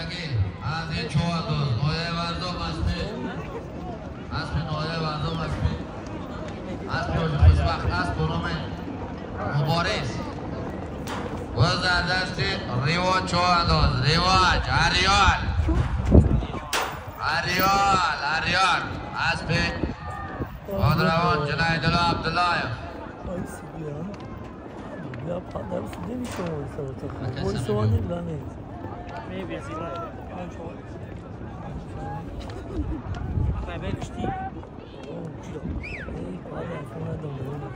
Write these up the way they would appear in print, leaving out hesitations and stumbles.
خیرگی از این چواندوز نایه وردم اسبی نایه وردم اسبی خوشبخت اسب بنام مبارز و زردستی ریواج چواندوز ریواج اریال اسبی قادروان جنایدالله عبدالله Ya patlar su demiş o orta. O soğan değil lan ne? Ne bilsin lan? Ben çok. Ben bekçi. O kilo. Ey patlar sonra da böyle.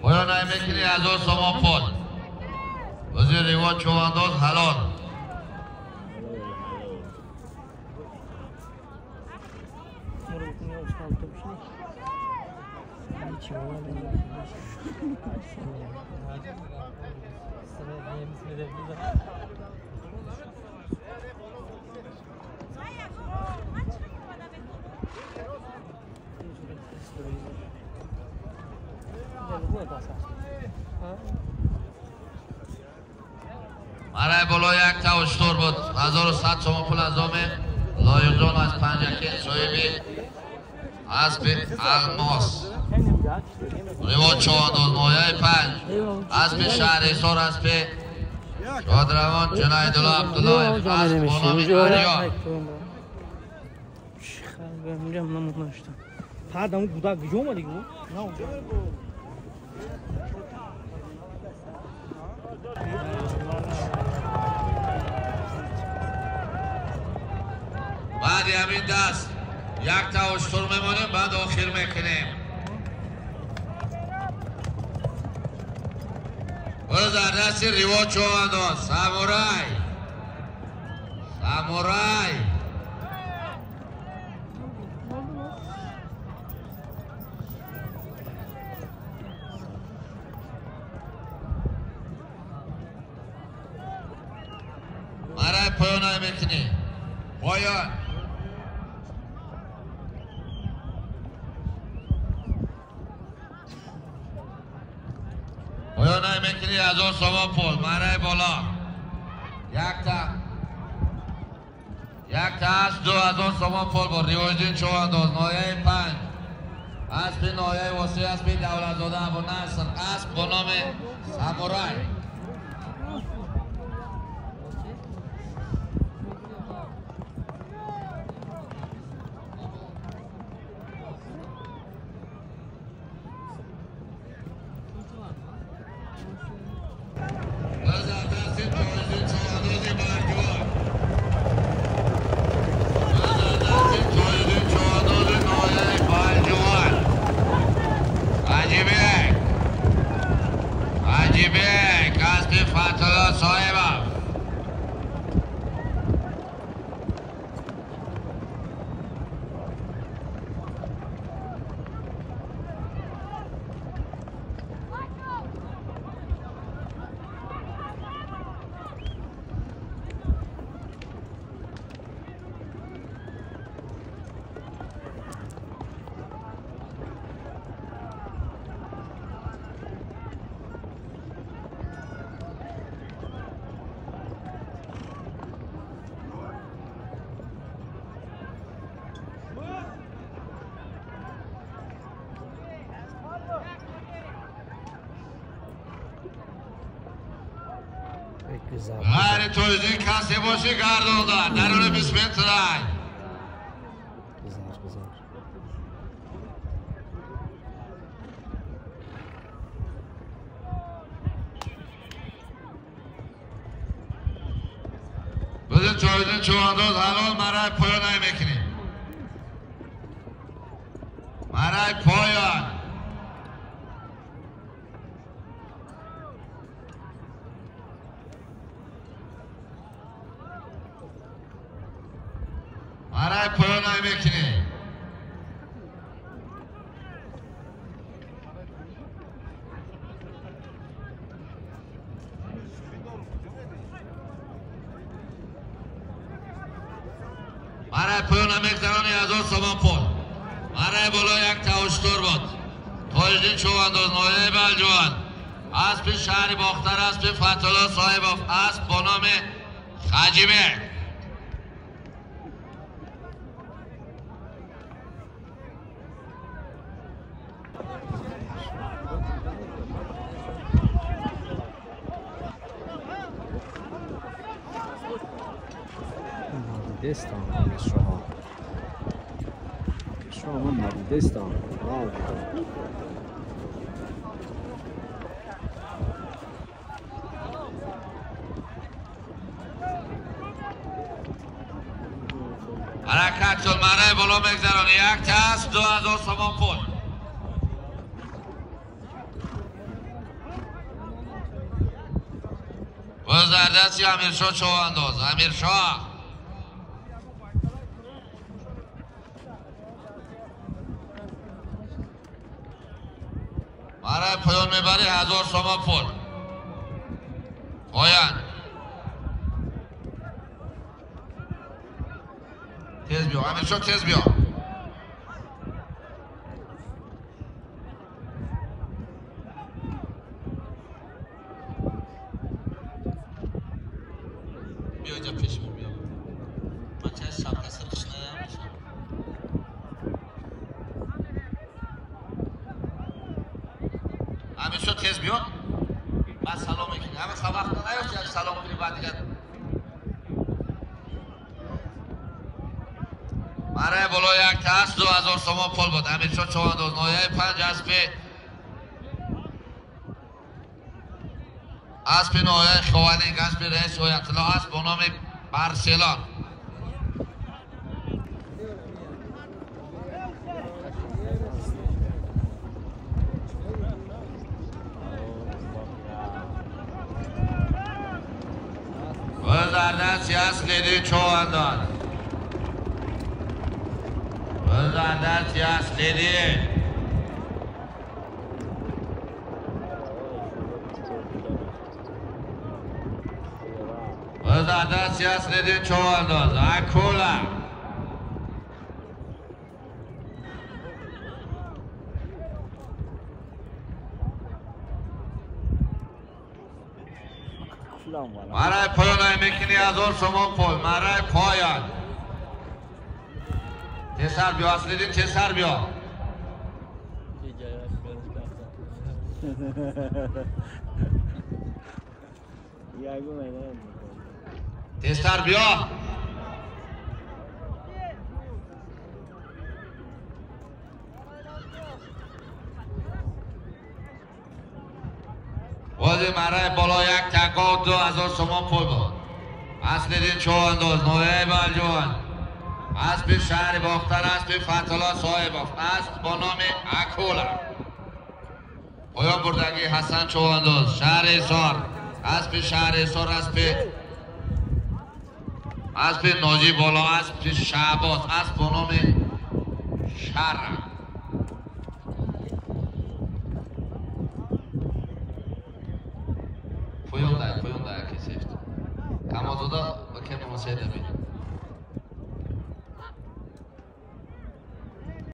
پایان میکنی از اون سامان پول وزیر ریوان چوانداز حلال برای بالا یک تا اشتور بود 1100 سوم پول انجامه لایق جان از 5 صاحبی اسب الماس ریوان چوانداز نایه 5 اسب شهرستان اسب شادروان جنایدالله عبدالله اسب بنام اریال میرم نموناشتم پردمو گودا گجوم دیگه نه بعد همین دست یک تا اشتر میمونیم بعد آخر میکنیم برو در دست ریوان چوانداز سامورای برای پایان میکنی پایان میکنی از اون سامان پول برای بالا یک تا از دو از اون سامان پول با ریوانجین چوانداز نایه 5 اسب نایه واسه اسب دولتزاده ابو نصر اسب با نام سامورای غیر تویزی کسی باشی گرداندن درون 20 متر رای بزن تویزی چوانداز حلال مرای پایان میکنی مرای پایان برای پایان میکنی برای پایان میگذرانی از اون سامان پول برای بالا یک تا اشتر بود تویجدین چوانداز نایه بلجوان اسب شهر باختر اسب فتولا صاحب اسب با نام خجیبه. Destan شما شما دستان حرکت شد معنی بالا بگذرانی یک تست 2000 سامان پول باز در دستی امیرشاه چوانداز امیرشاه برای پایان میبری 1000 سامان پول پایان تیز بیا امیرشاه تیز بیا بیا اینجا پیش بیا من چه شبکه سرخش ندارم میشم امیرشاه تیز بیا بعد سلام میکنی همه سبق نیفتی سلام میکنی بعد دیگر برای بالا یک تست 2000 سامان پول بود امیرشاه چوانداز نایه 5 اسب نایه خوانینگ اسب رئیس آیت الله اسب با نام برسلان و در دستی اسب لیدی چوانداز و در دستی اسب لیدی و در دستی اسب لیدی چوانداز اکولا برای پایان های میکنی 1000 سامان پول برای پایان تسر بیا اصلی دین تسر بیا تسر بیا بازی مرای بالا یک تکا 2000 سامان پول بود اصلی دین چوانداز نایه بلجوان اسب شهر باختر اسب فتولا صاحب اسب با نام اکولا پایان بردگی حسن چوانداز شهر ایسار اسب شهر ایسار اسب ناجی بالا اسب شعباز اسب با نام شهر پایان ده کسی کمازودا با کم مسیده بید